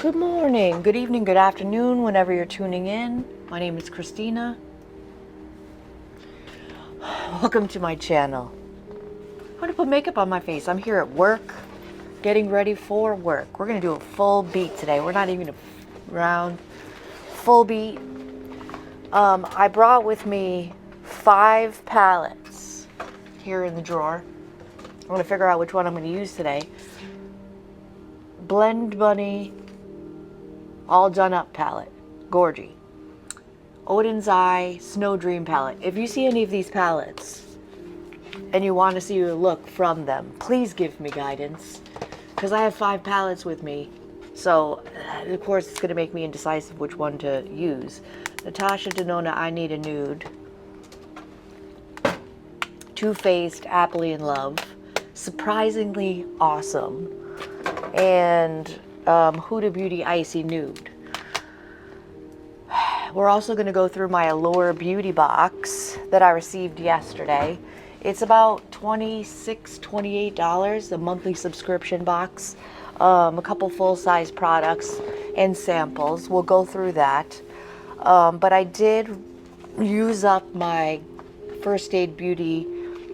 Good morning, good evening, good afternoon, whenever you're tuning in. My name is Christina. Welcome to my channel. I'm going to put makeup on my face. I'm here at work, getting ready for work. We're going to do a full beat today. We're not even around full beat. I brought with me 5 palettes here in the drawer. I'm going to figure out which one I'm going to use today. Blend Bunny All Done Up palette, Gorgy. Odin's Eye Snow Dream palette. If you see any of these palettes and you want to see a look from them, please give me guidance, because I have 5 palettes with me. So of course it's going to make me indecisive which one to use. Natasha Denona, I Need a Nude. Too Faced, Happily in Love. Surprisingly Awesome. And Huda Beauty Icy Nude. We're also going to go through my Allure Beauty Box that I received yesterday. It's about $26, $28, a monthly subscription box. A couple full-size products and samples. We'll go through that. But I did use up my First Aid Beauty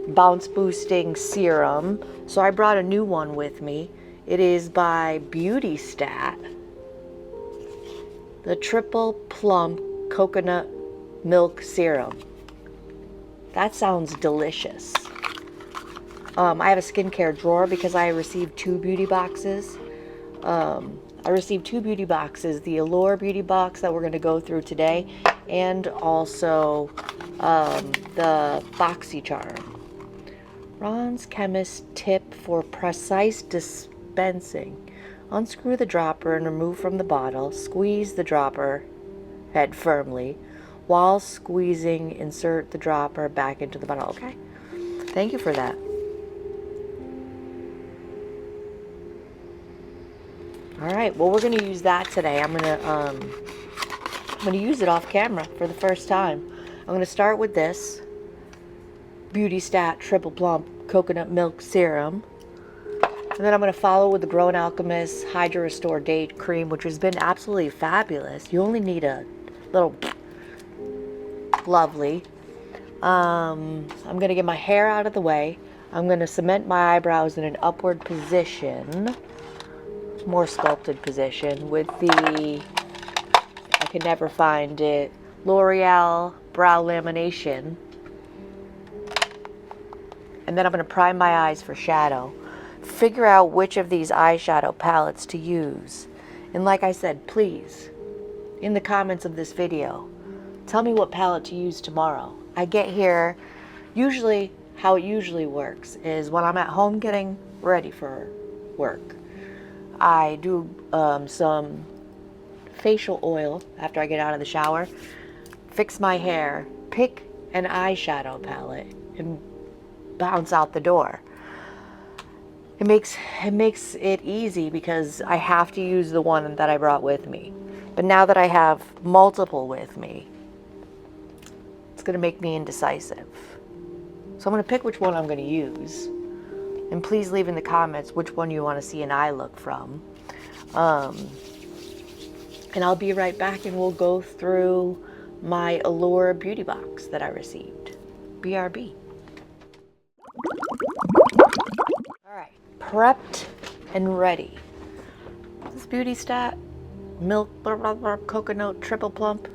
Bounce Boosting Serum, so I brought a new one with me. It is by Beauty Stat, the Triple Plump Coconut Milk Serum. That sounds delicious. I have a skincare drawer because I received 2 beauty boxes. I received 2 beauty boxes, the Allure Beauty Box that we're going to go through today, and also the BoxyCharm. Ron's Chemist Tip for Precise Dispensing. Unscrew the dropper and remove from the bottle. Squeeze the dropper head firmly. While squeezing, insert the dropper back into the bottle. Okay. Thank you for that. Alright, well, we're going to use that today. I'm going to use it off camera for the first time. I'm going to start with this Beauty Stat Triple Plump Coconut Milk Serum. And then I'm going to follow with the Grown Alchemist Hydra Restore Day Cream, which has been absolutely fabulous. You only need a little lovely. I'm going to get my hair out of the way. I'm going to cement my eyebrows in an upward position, more sculpted position, with the, I can never find it, L'Oreal Brow Lamination. And then I'm going to prime my eyes for shadow. Figure out which of these eyeshadow palettes to use. And like I said, please, in the comments of this video, tell me what palette to use tomorrow. I get here, usually how it usually works is when I'm at home getting ready for work, I do some facial oil after I get out of the shower, fix my hair, pick an eyeshadow palette, and bounce out the door. It makes it easy because I have to use the one that I brought with me. But now that I have multiple with me, it's going to make me indecisive. So I'm going to pick which one I'm going to use. And please leave in the comments which one you want to see an eye look from. And I'll be right back and we'll go through my Allure Beauty Box that I received. BRB. Prepped and ready. This Beauty Stat Milk Coconut Triple Plump.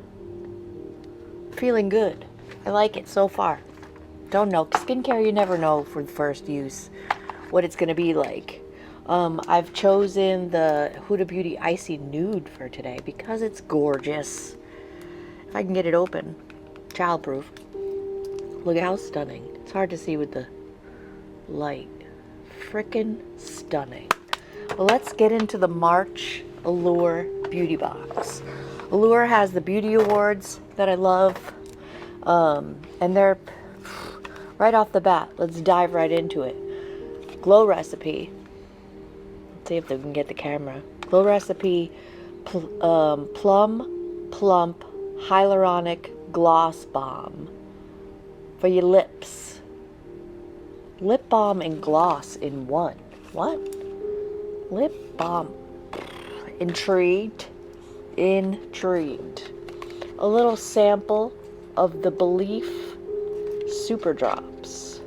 Feeling good. I like it so far. Don't know. Skincare, you never know for the first use what it's going to be like. I've chosen the Huda Beauty Icy Nude for today because it's gorgeous. If I can get it open. Childproof. Look at how stunning. It's hard to see with the light. Frickin' stunning. Well, let's get into the March Allure Beauty Box. Allure has the beauty awards that I love, and they're right off the bat. Let's dive right into it. Glow Recipe. Let's see if they can get the camera. Glow Recipe Plum Plump Hyaluronic Gloss Balm for your lips. Lip balm and gloss in one. What? Lip balm Intrigued? Intrigued. A little sample of the Belief Super Drops.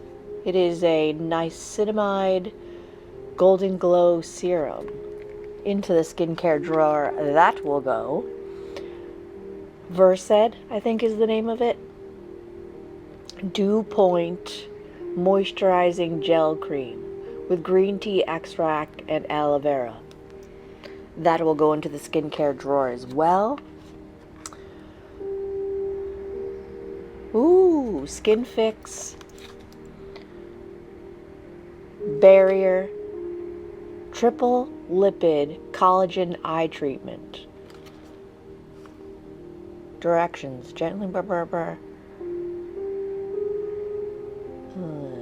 It is a niacinamide golden glow serum. Into the skincare drawer that will go. Versed, I think is the name of it. Dew Point Moisturizing Gel Cream with green tea extract and aloe vera. That will go into the skincare drawer as well. Ooh, Skin Fix Barrier Triple Lipid Collagen Eye Treatment. Directions. Gently burr.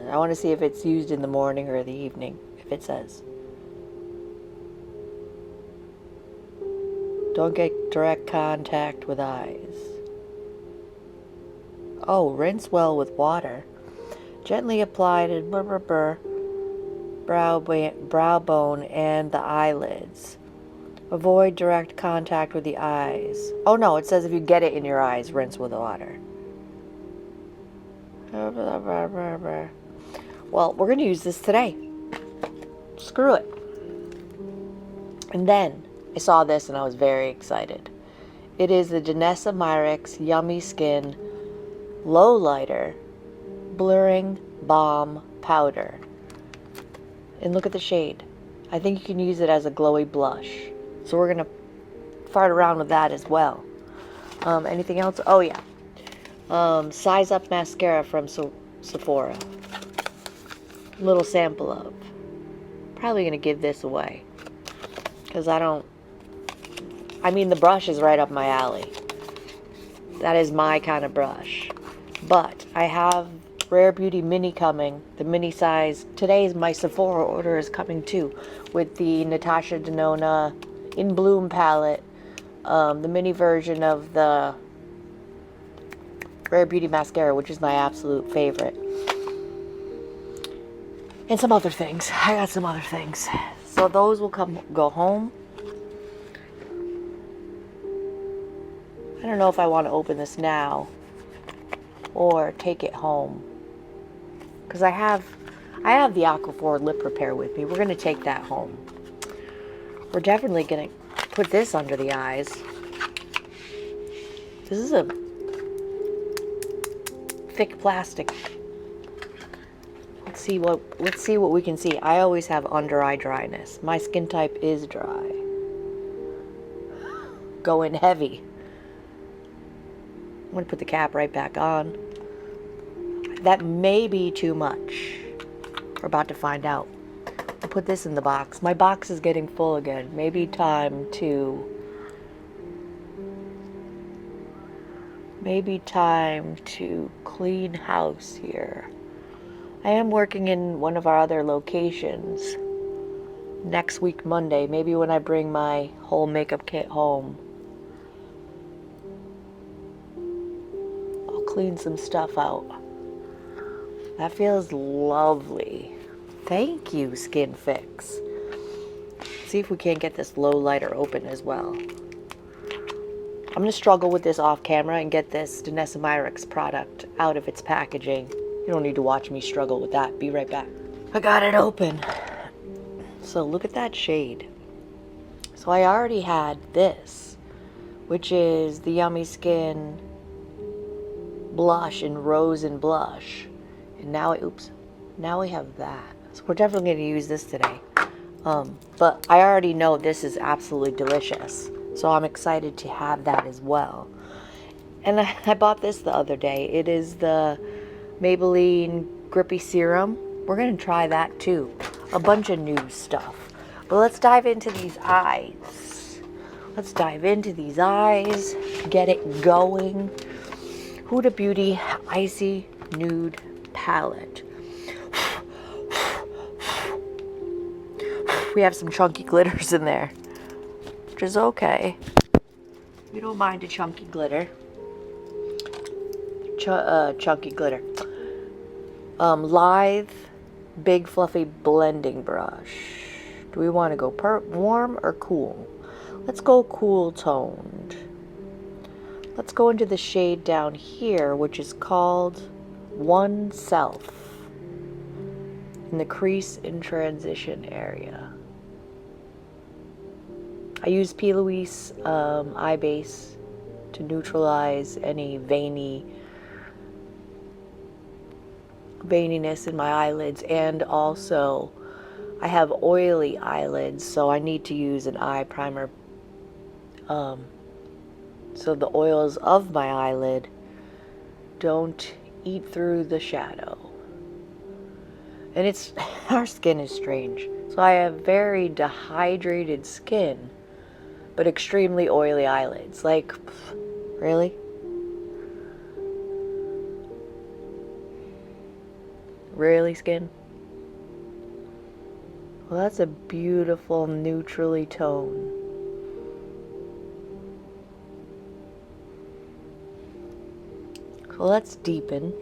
I want to see if it's used in the morning or the evening, if it says. Don't get direct contact with eyes. Oh, rinse well with water. Gently applied in brow bone and the eyelids. Avoid direct contact with the eyes. Oh no, it says if you get it in your eyes, rinse with water. Well, we're going to use this today. Screw it. And then I saw this and I was very excited. It is the Zeesea Cosmetics Yummy Skin Low Lighter Blurring Balm Powder. And look at the shade. I think you can use it as a glowy blush. So we're going to fart around with that as well. Anything else? Oh yeah. Size Up Mascara from Sephora. Little sample of. Probably going to give this away. Because the brush is right up my alley. That is my kind of brush. But I have Rare Beauty Mini coming. The mini size. Today's my Sephora order is coming too. With the Natasha Denona In Bloom palette. The mini version of the Rare Beauty mascara, which is my absolute favorite. And some other things. I got some other things. So those will go home. I don't know if I want to open this now or take it home. Because I have the Aquaphor lip repair with me. We're going to take that home. We're definitely going to put this under the eyes. This is a thick plastic. Let's see what we can see. I always have under eye dryness. My skin type is dry. Go in heavy. I'm going to put the cap right back on. That may be too much. We're about to find out. I'll put this in the box. My box is getting full again. Maybe time to clean house here. I am working in one of our other locations next week Monday, maybe when I bring my whole makeup kit home. I'll clean some stuff out. That feels lovely. Thank you, Skin Fix. See if we can't get this low lighter open as well. I'm going to struggle with this off camera and get this Zeesea Cosmetics product out of its packaging. You don't need to watch me struggle with that. Be right back. I got it open. So look at that shade. So I already had this, which is the Yummy Skin blush in Rose and Blush. And now we have that. So we're definitely going to use this today. But I already know this is absolutely delicious. So I'm excited to have that as well. And I bought this the other day. It is the Maybelline Grippy Serum. We're going to try that too. A bunch of new stuff. But let's dive into these eyes. Let's dive into these eyes. Get it going. Huda Beauty Icy Nude Palette. We have some chunky glitters in there, which is okay. We don't mind a chunky glitter. Chunky glitter. Lithe, big fluffy blending brush. Do we want to go warm or cool? Let's go cool toned. Let's go into the shade down here, which is called One Self, in the crease in transition area. I use P. Louise eye base to neutralize any veininess in my eyelids, and also I have oily eyelids, so I need to use an eye primer so the oils of my eyelid don't eat through the shadow. And it's, our skin is strange. So I have very dehydrated skin, but extremely oily eyelids. Like, really? Really, skin? Well, that's a beautiful neutrally tone. So let's deepen.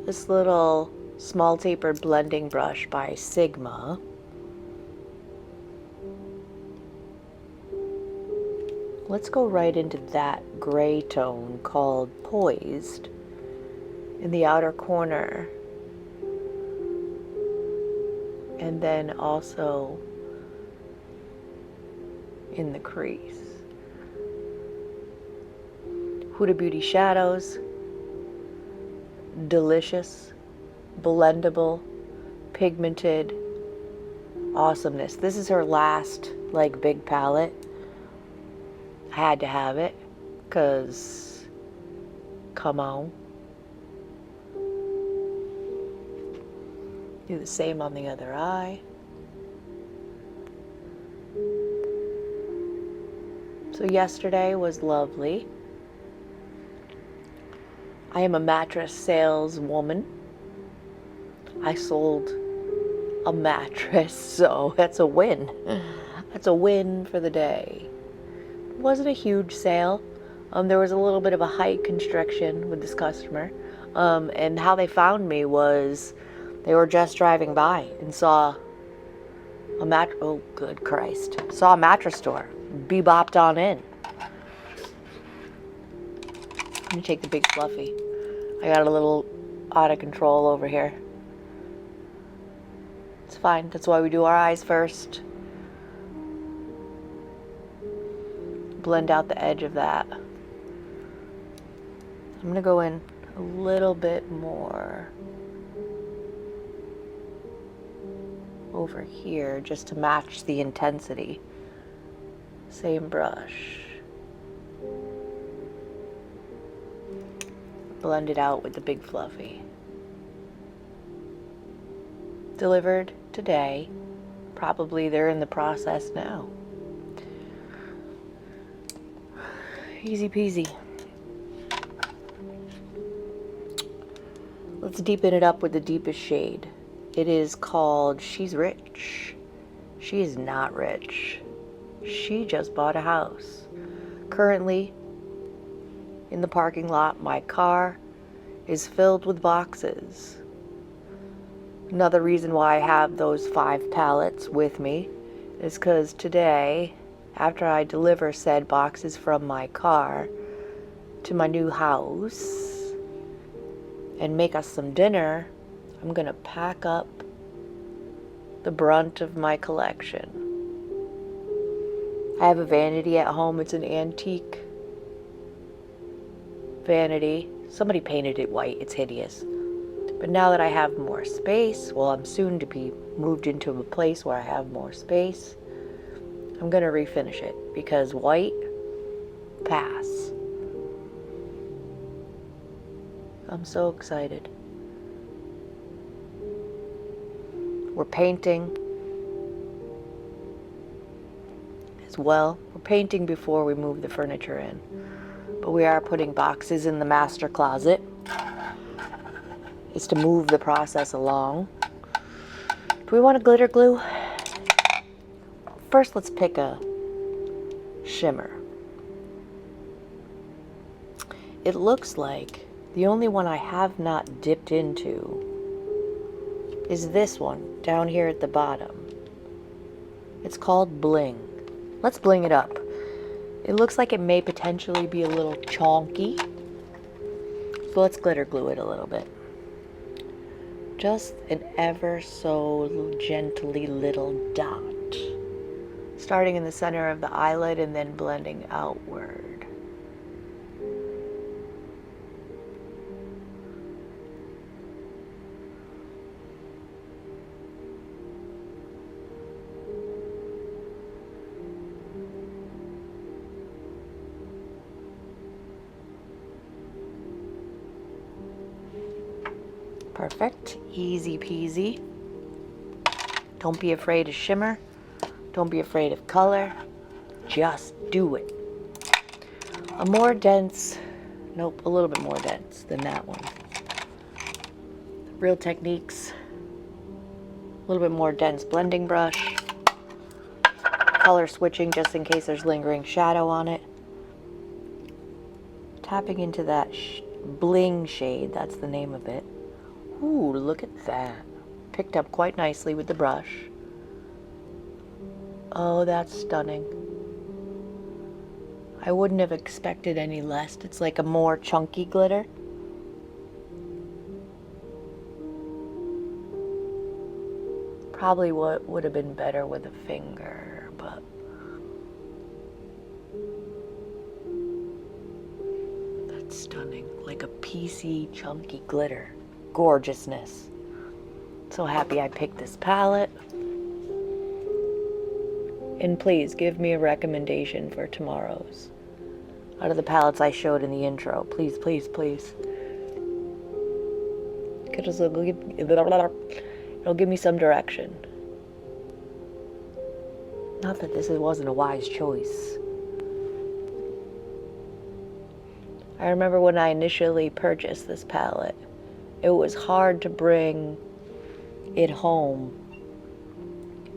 This little small tapered blending brush by Sigma. Let's go right into that gray tone called Poised in the outer corner. And then also in the crease. Huda Beauty Shadows, delicious, blendable, pigmented awesomeness. This is her last like big palette. I had to have it because come on. Do the same on the other eye. So yesterday was lovely. I am a mattress saleswoman. I sold a mattress, so that's a win. That's a win for the day. It wasn't a huge sale. There was a little bit of a height constriction with this customer. And how they found me was they were just driving by and saw a mattress. Oh, good Christ. Saw a mattress store. Bebopped on in. Let me take the big fluffy. I got a little out of control over here. It's fine. That's why we do our eyes first. Blend out the edge of that. I'm going to go in a little bit more over here just to match the intensity. Same brush. Blend it out with the big fluffy. Delivered today. Probably they're in the process now. Easy peasy. Let's deepen it up with the deepest shade. It is called She's Rich. She is not rich. She just bought a house. Currently, in the parking lot, my car is filled with boxes. Another reason why I have those 5 pallets with me is because today, after I deliver said boxes from my car to my new house and make us some dinner, I'm gonna pack up the brunt of my collection. I have a vanity at home. It's an antique vanity. Somebody painted it white. It's hideous. But now that I have more space, well, I'm soon to be moved into a place where I have more space, I'm gonna refinish it because white, pass. I'm so excited. We're painting as well. We're painting before we move the furniture in. But we are putting boxes in the master closet. It's to move the process along. Do we want a glitter glue? First, let's pick a shimmer. It looks like the only one I have not dipped into is this one down here at the bottom. It's called Bling. Let's bling it up. It looks like it may potentially be a little chonky. So let's glitter glue it a little bit. Just an ever so gently little dot. Starting in the center of the eyelid and then blending outward. Perfect, easy peasy. Don't be afraid of shimmer. Don't be afraid of color. Just do it. A more dense, nope, a little bit more dense than that one. Real Techniques, a little bit more dense blending brush. Color switching just in case there's lingering shadow on it. Tapping into that Bling shade, that's the name of it. Ooh, look at that. Picked up quite nicely with the brush. Oh, that's stunning. I wouldn't have expected any less. It's like a more chunky glitter. Probably what would have been better with a finger, but that's stunning. Like a piecey, chunky glitter. Gorgeousness. So happy I picked this palette. And please give me a recommendation for tomorrow's. Out of the palettes I showed in the intro. Please, please, please. It'll give me some direction. Not that this wasn't a wise choice. I remember when I initially purchased this palette, it was hard to bring it home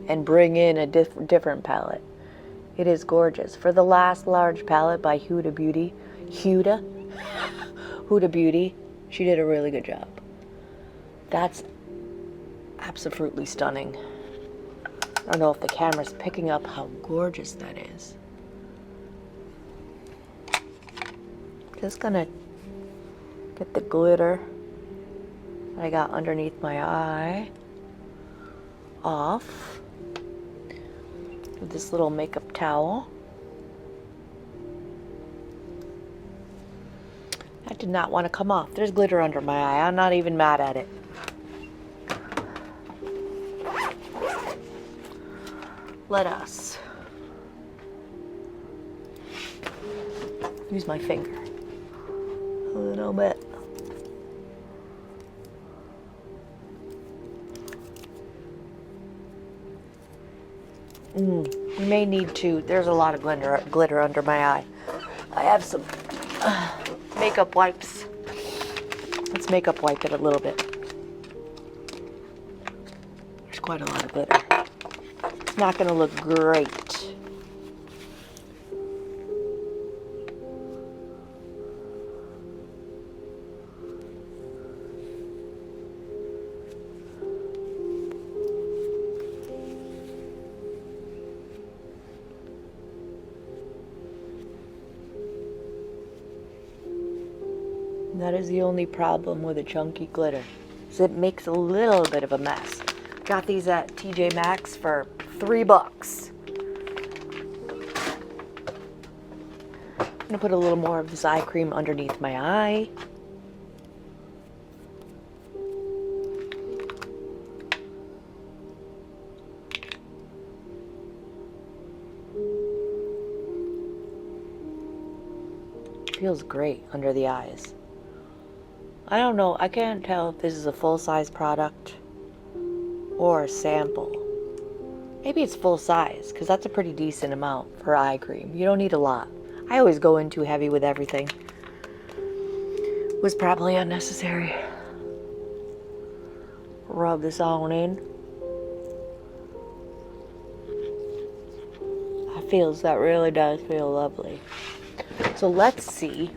and bring in a different palette. It is gorgeous. For the last large palette by Huda Beauty, Huda Beauty, she did a really good job. That's absolutely stunning. I don't know if the camera's picking up how gorgeous that is. Just gonna get the glitter I got underneath my eye off with this little makeup towel. That did not want to come off. There's glitter under my eye. I'm not even mad at it. Let us use my finger a little bit. We may need to, there's a lot of glitter under my eye. I have some makeup wipes. Let's makeup wipe it a little bit. There's quite a lot of glitter. It's not going to look great. That is the only problem with a chunky glitter, is it makes a little bit of a mess. Got these at TJ Maxx for $3. I'm gonna put a little more of this eye cream underneath my eye. Feels great under the eyes. I don't know, I can't tell if this is a full-size product or a sample. Maybe it's full size, because that's a pretty decent amount for eye cream. You don't need a lot. I always go in too heavy with everything. Was probably unnecessary. Rub this on in. That really does feel lovely. So let's see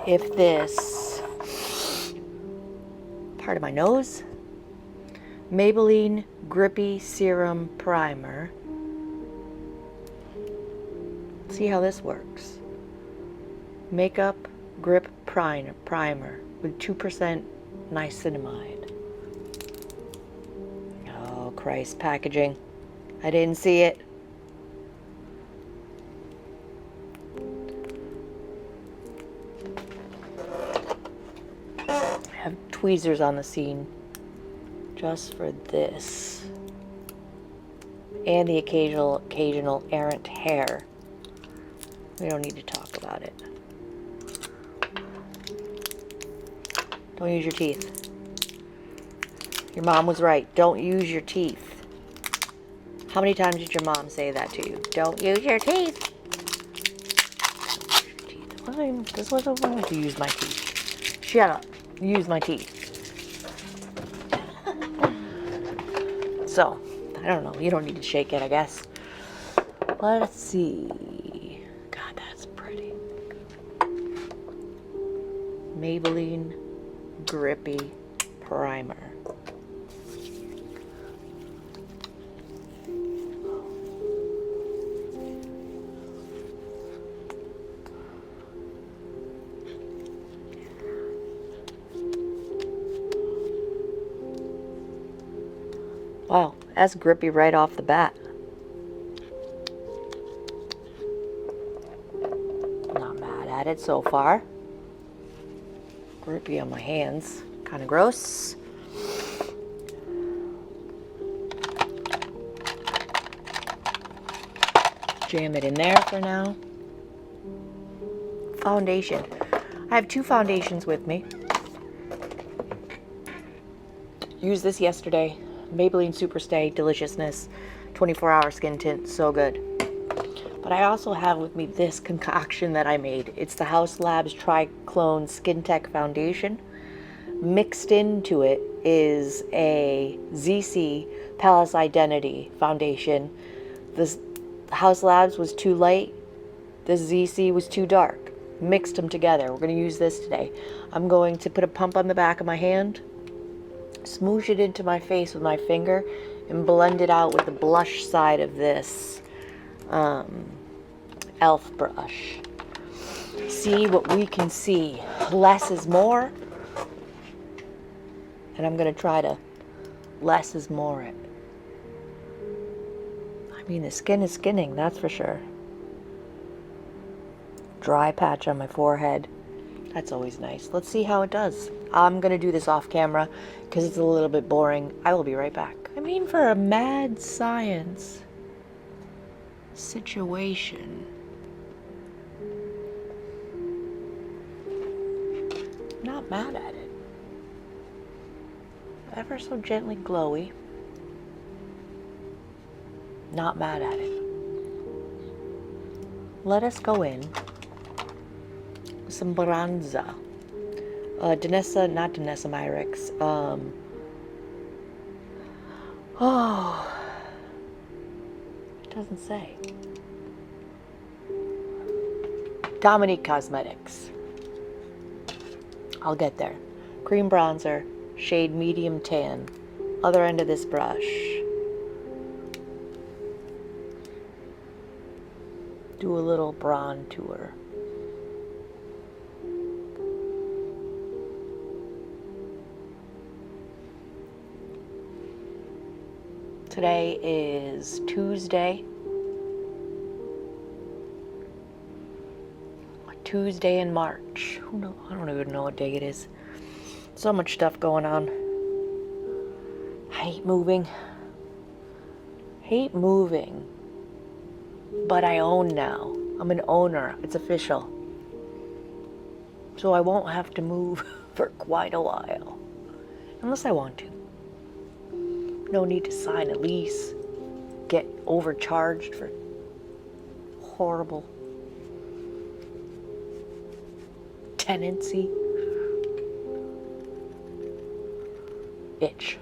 if this part of my nose, Maybelline Grippy Serum Primer. See how this works. Makeup Grip Primer with 2% niacinamide. Oh Christ, packaging. I didn't see it. I have tweezers on the scene just for this. And the occasional errant hair. We don't need to talk about it. Don't use your teeth. Your mom was right. Don't use your teeth. How many times did your mom say that to you? Don't use your teeth. This wasn't going to use my teeth. Shut up. Use my teeth. So, I don't know. You don't need to shake it, I guess. Let's see. God, that's pretty. Maybelline Grippy Primer. Wow, that's grippy right off the bat. Not mad at it so far. Grippy on my hands. Kind of gross. Jam it in there for now. Foundation. I have two foundations with me. Used this yesterday. Maybelline Superstay Deliciousness 24-hour skin tint, so good. But I also have with me this concoction that I made. It's the House Labs Triclone Skin Tech Foundation. Mixed into it is a Zeesea Palace Identity Foundation. This House Labs was too light. This Zeesea was too dark. Mixed them together. We're going to use this today. I'm going to put a pump on the back of my hand, smoosh it into my face with my finger, and blend it out with the blush side of this e.l.f. brush. See what we can see. Less is more. And I'm going to try to less is more it. I mean, the skin is skinning, that's for sure. Dry patch on my forehead. That's always nice. Let's see how it does. I'm going to do this off camera because it's a little bit boring. I will be right back. I mean, for a mad science situation, not mad at it. Ever so gently glowy. Not mad at it. Let us go in with some bronzer. Not Danessa Myricks. It doesn't say. Dominique Cosmetics. I'll get there. Cream bronzer, shade medium tan. Other end of this brush. Do a little bronze tour. Today is Tuesday. Tuesday in March. I don't even know what day it is. So much stuff going on. Hate moving. Hate moving. But I own now. I'm an owner. It's official. So I won't have to move for quite a while. Unless I want to. No need to sign a lease. Get overcharged for horrible tenancy. Itch.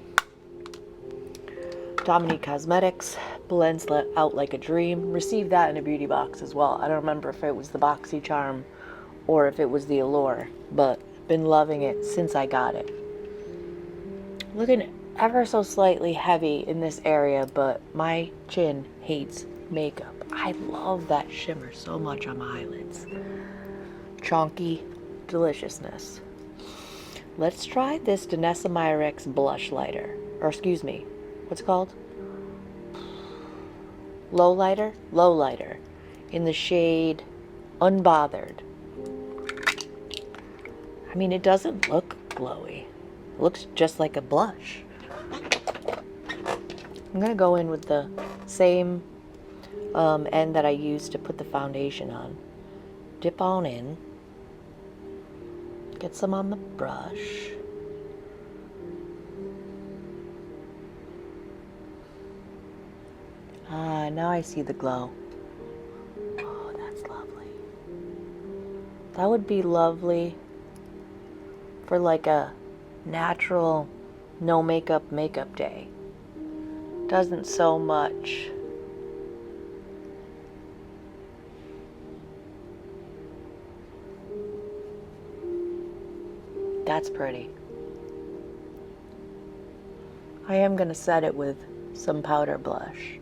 Dominique Cosmetics, blends out like a dream. Received that in a beauty box as well. I don't remember if it was the BoxyCharm or if it was the Allure, but been loving it since I got it. Looking ever so slightly heavy in this area, but my chin hates makeup. I love that shimmer so much on my eyelids. Chonky deliciousness. Let's try this Zeesea Cosmetics blush lighter. Or excuse me, what's it called? Low lighter? Low lighter. In the shade Unbothered. I mean, it doesn't look glowy. It looks just like a blush. I'm going to go in with the same end that I used to put the foundation on. Dip on in. Get some on the brush. Ah, now I see the glow. Oh, that's lovely. That would be lovely for like a natural no makeup day. Doesn't so much. That's pretty. I am going to set it with some powder blush.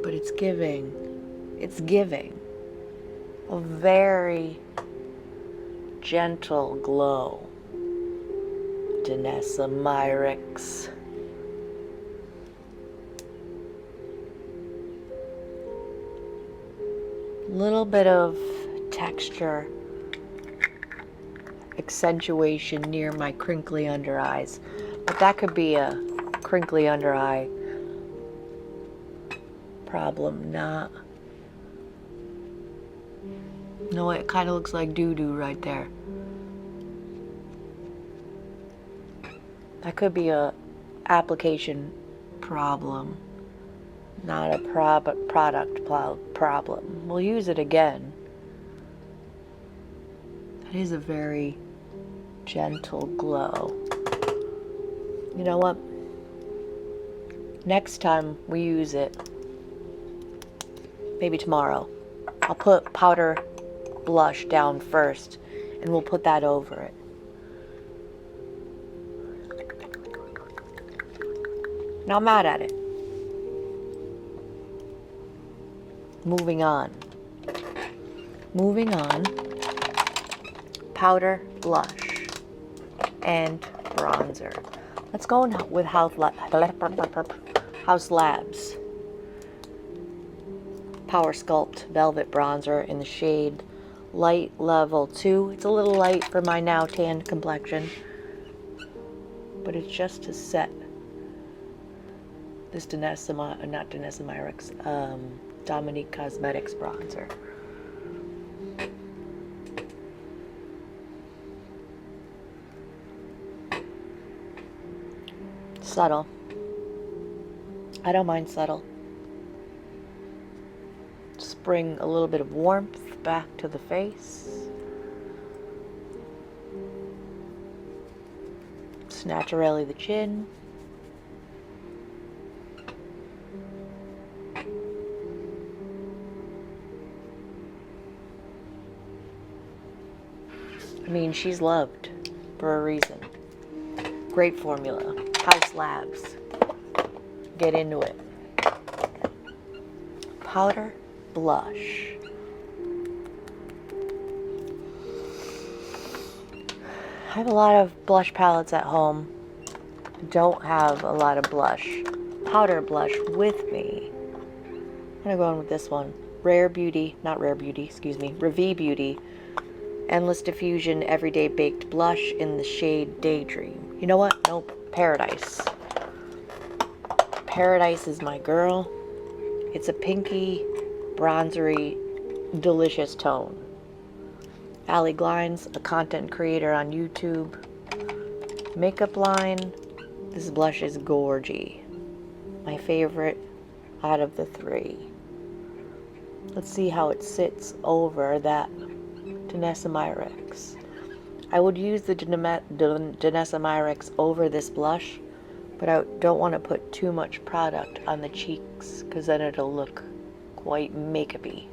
But it's giving a very gentle glow. Zeesea Cosmetics. Little bit of texture accentuation near my crinkly under eyes, but that could be a crinkly under eye problem, not. No, it kind of looks like doo-doo right there. That could be a application problem, not a product problem. We'll use it again. That is a very gentle glow. You know what? Next time we use it, maybe tomorrow, I'll put powder blush down first and we'll put that over it. Not mad at it. Moving on. Powder blush and bronzer. Let's go in with House Labs Power Sculpt Velvet Bronzer in the shade Light Level 2. It's a little light for my now tanned complexion, but it's just to set this Zeesea Cosmetics bronzer. Subtle. I don't mind subtle. Just bring a little bit of warmth back to the face. Just naturally the chin. I mean, she's loved for a reason. Great formula. House Labs. Get into it. Powder blush. I have a lot of blush palettes at home. Don't have a lot of powder blush with me. I'm gonna go in with this one. Revee Beauty Endless Diffusion Everyday Baked Blush in the shade Daydream. You know what? Nope. Paradise. Paradise is my girl. It's a pinky, bronzery, delicious tone. Allie Glines, a content creator on YouTube. Makeup line. This blush is gorgy. My favorite out of the three. Let's see how it sits over that Zeesea Cosmetics. I would use the Zeesea Cosmetics over this blush, but I don't want to put too much product on the cheeks because then it'll look quite makeup-y.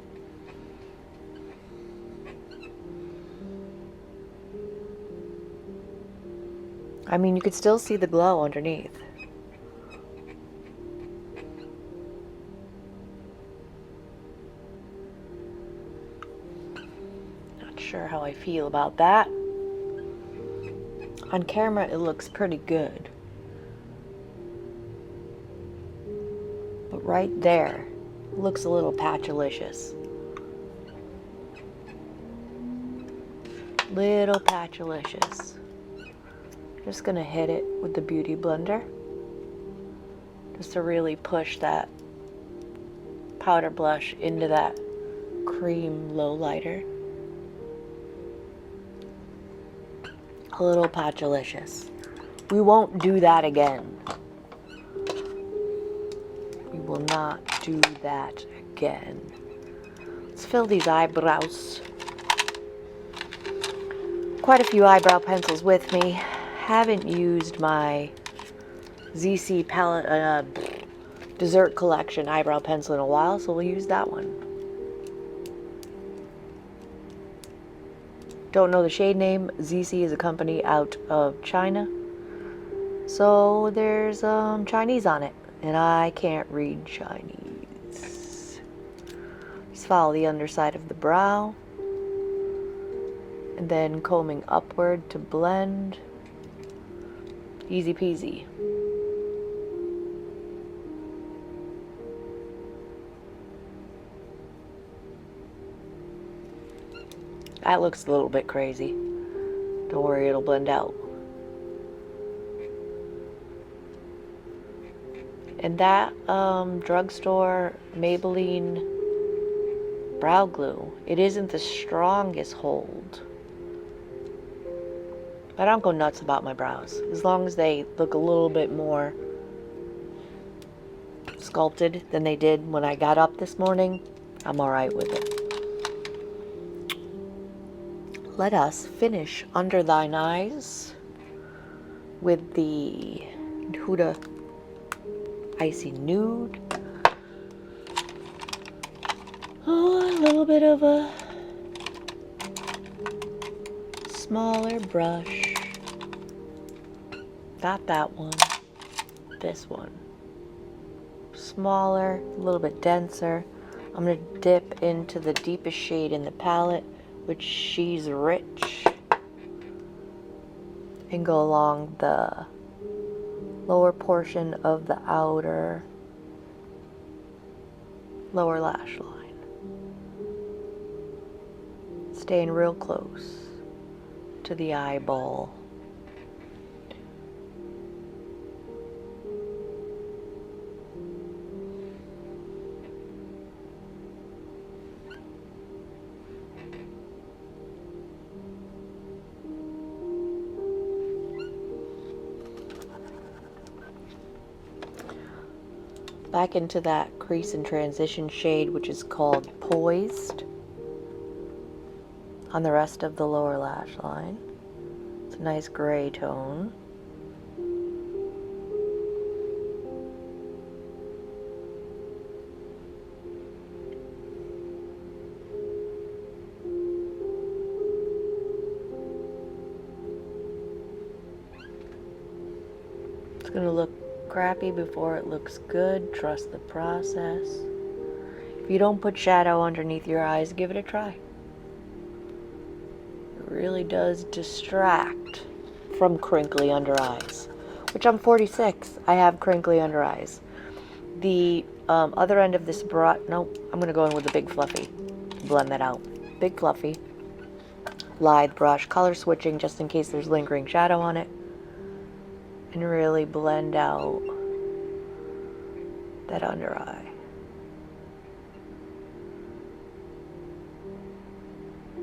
I mean, you could still see the glow underneath. Not sure how I feel about that. On camera, it looks pretty good. But right there, it looks a little patchalicious. Little patchalicious. Just gonna hit it with the Beauty Blender. Just to really push that powder blush into that cream lowlighter. A little patchalicious. We won't do that again. We will not do that again. Let's fill these eyebrows. Quite a few eyebrow pencils with me. Haven't used my Zeesea palette, dessert collection eyebrow pencil in a while, so we'll use that one. Don't know the shade name. Zeesea is a company out of China. So there's Chinese on it, and I can't read Chinese. Just follow the underside of the brow, and then combing upward to blend. Easy peasy. That looks a little bit crazy. Don't worry, it'll blend out. And that drugstore Maybelline brow glue, it isn't the strongest hold. I don't go nuts about my brows. As long as they look a little bit more sculpted than they did when I got up this morning, I'm alright with it. Let us finish under thine eyes with the Huda Icy Nude. Oh, a little bit of a smaller brush. Not that one. This one. Smaller, a little bit denser. I'm going to dip into the deepest shade in the palette, which She's Rich, and go along the lower portion of the outer lower lash line, staying real close to the eyeball. Back into that crease and transition shade, which is called Poised, on the rest of the lower lash line. It's a nice gray tone. It's going to look crappy before it looks good. Trust the process. If you don't put shadow underneath your eyes, give it a try. It really does distract from crinkly under eyes, which I'm 46. I have crinkly under eyes. The other end of this brush, nope, I'm going to go in with the big fluffy. Blend that out. Big fluffy. Lithe brush, color switching just in case there's lingering shadow on it. And really blend out that under eye.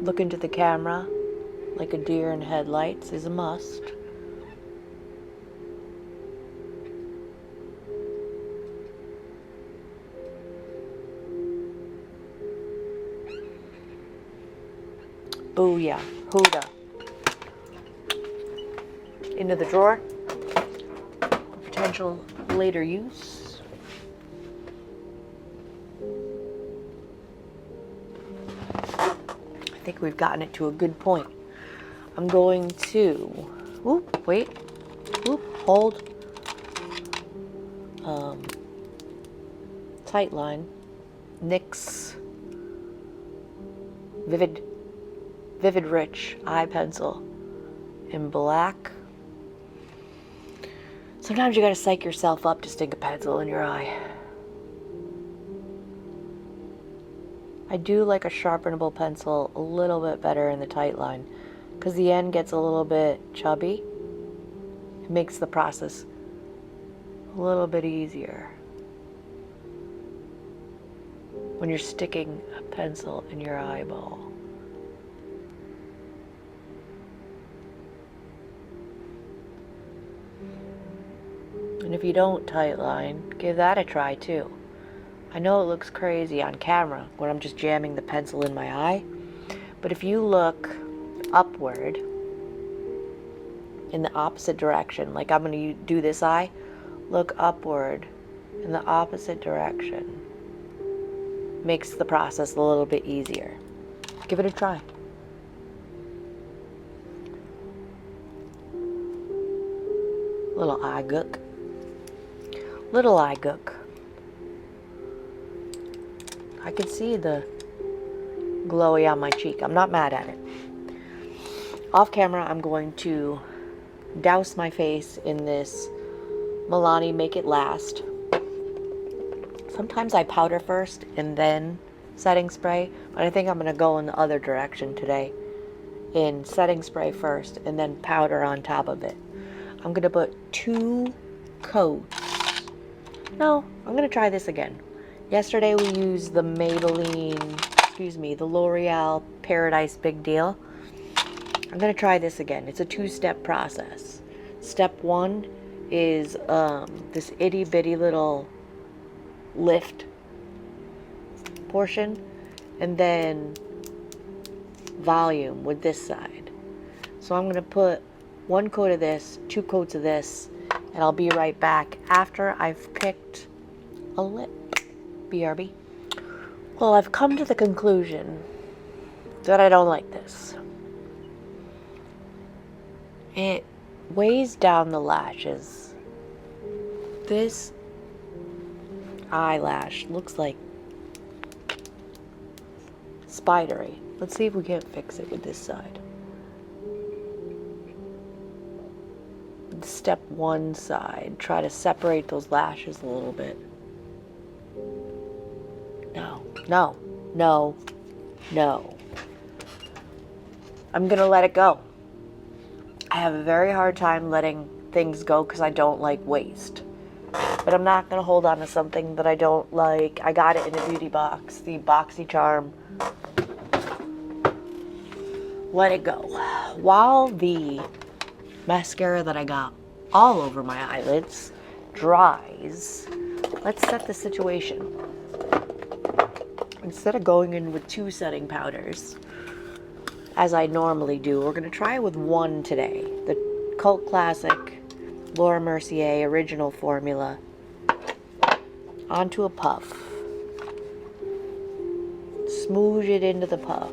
Look into the camera like a deer in headlights is a must. Booyah. Huda. Into the drawer. Potential later use. I think we've gotten it to a good point. I'm going to, wait, hold, tight line, NYX Vivid Rich eye pencil in black. Sometimes you gotta psych yourself up to stick a pencil in your eye. I do like a sharpenable pencil a little bit better in the tight line because the end gets a little bit chubby. It makes the process a little bit easier when you're sticking a pencil in your eyeball. And if you don't tight line, give that a try too. I know it looks crazy on camera when I'm just jamming the pencil in my eye, but if you look upward in the opposite direction, like I'm going to do this eye, look upward in the opposite direction. Makes the process a little bit easier. Give it a try. Little eye gook. Little eye gook. I can see the glowy on my cheek. I'm not mad at it. Off camera, I'm going to douse my face in this Milani Make It Last. Sometimes I powder first and then setting spray, but I think I'm going to go in the other direction today. In setting spray first and then powder on top of it. I'm going to put 2 coats. No, I'm going to try this again. Yesterday we used the the L'Oreal Paradise Big Deal. I'm going to try this again. It's a 2-step process. Step 1 is this itty bitty little lift portion, and then volume with this side. So I'm going to put 1 coat of this, 2 coats of this, and I'll be right back after I've picked a lip. BRB. Well, I've come to the conclusion that I don't like this. It weighs down the lashes. This eyelash looks like spidery. Let's see if we can't fix it with this side. Step 1 side, try to separate those lashes a little bit. No. I'm gonna let it go. I have a very hard time letting things go because I don't like waste. But I'm not gonna hold on to something that I don't like. I got it in a beauty box, the BoxyCharm. Let it go. While the mascara that I got all over my eyelids dries, let's set the situation. Instead of going in with 2 setting powders, as I normally do, we're going to try with 1 today. The cult classic Laura Mercier original formula onto a puff. Smoosh it into the puff.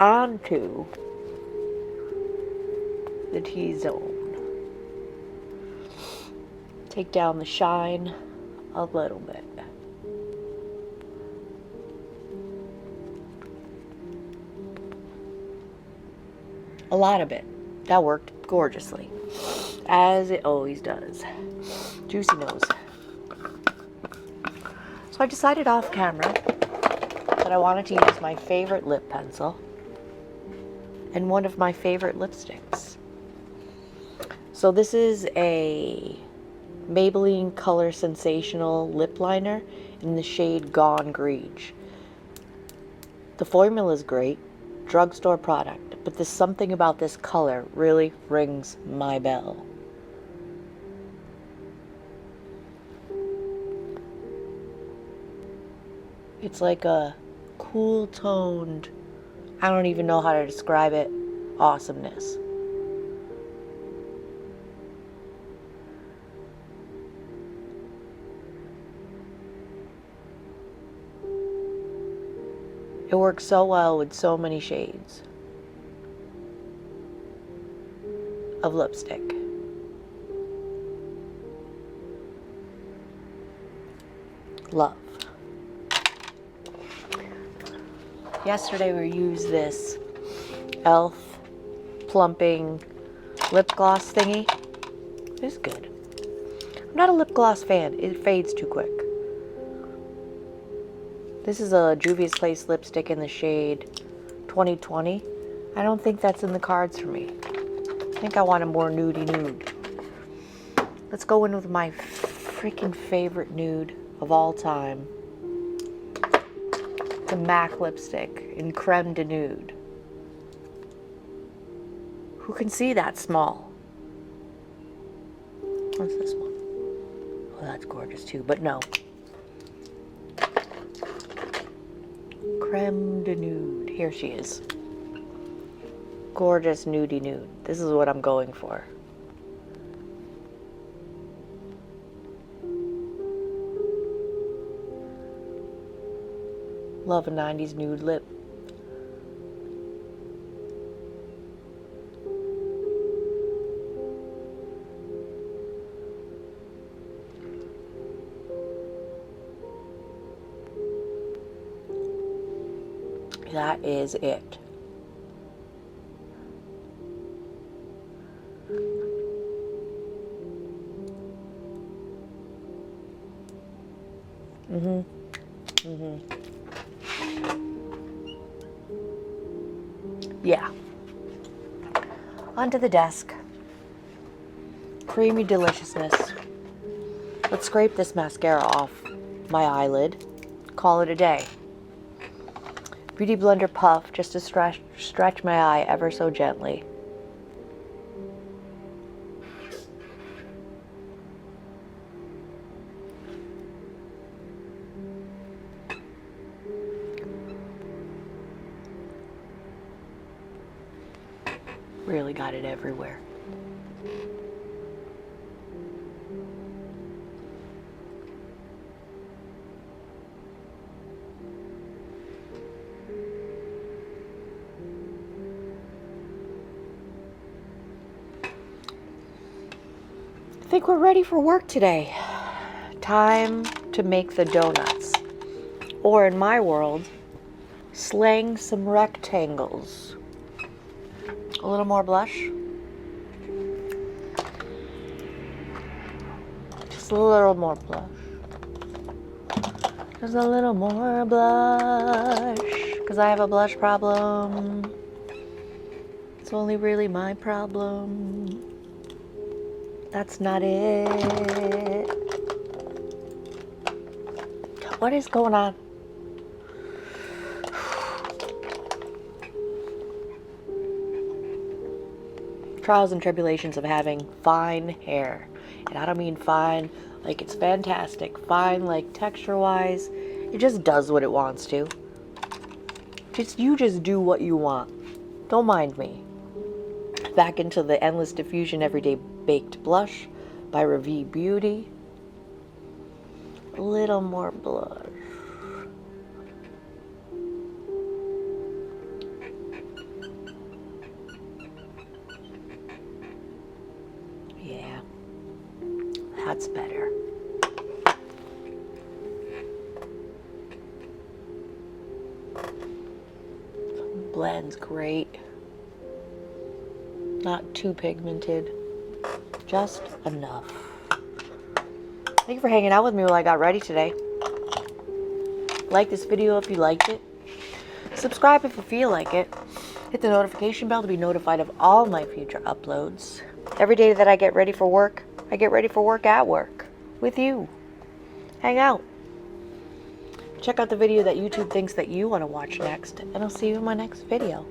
Onto the T-zone. Take down the shine a little bit. A lot of it. That worked gorgeously, as it always does. Juicy nose. So I decided off camera that I wanted to use my favorite lip pencil and one of my favorite lipsticks. So this is a Maybelline Color Sensational lip liner in the shade Gone Greige. The formula is great, drugstore product, but there's something about this color really rings my bell. It's like a cool toned, I don't even know how to describe it, awesomeness. It works so well with so many shades. of lipstick. Love. Yesterday we used this e.l.f. plumping lip gloss thingy. It's good. I'm not a lip gloss fan. It fades too quick. This is a Juvia's Place lipstick in the shade 2020. I don't think that's in the cards for me. I think I want a more nudie nude. Let's go in with my freaking favorite nude of all time. The MAC lipstick in Creme de Nude. Who can see that small? What's this one? Oh, that's gorgeous too, but no. Creme de Nude. Here she is. Gorgeous nudie nude. This is what I'm going for. Love a 90s nude lip. That is it. Yeah. Onto the desk. Creamy deliciousness. Let's scrape this mascara off my eyelid. Call it a day. Beauty blender puff just to stretch my eye ever so gently. Really got it everywhere. I think we're ready for work today. Time to make the donuts. Or in my world, slang some rectangles. A little more blush. Just a little more blush. Just a little more blush. Because I have a blush problem. It's only really my problem. That's not it. What is going on? Trials and tribulations of having fine hair. And I don't mean fine like it's fantastic. Fine like texture-wise. It just does what it wants to. You just do what you want. Don't mind me. Back into the Endless Diffusion Everyday Baked Blush by Allure Beauty. A little more blush. Yeah, that's better. Blends great. Not too pigmented. Just enough. Thank you for hanging out with me while I got ready today. Like this video if you liked it. Subscribe if you feel like it. Hit the notification bell to be notified of all my future uploads. Every day that I get ready for work, I get ready for work at work. With you. Hang out. Check out the video that YouTube thinks that you want to watch next. And I'll see you in my next video.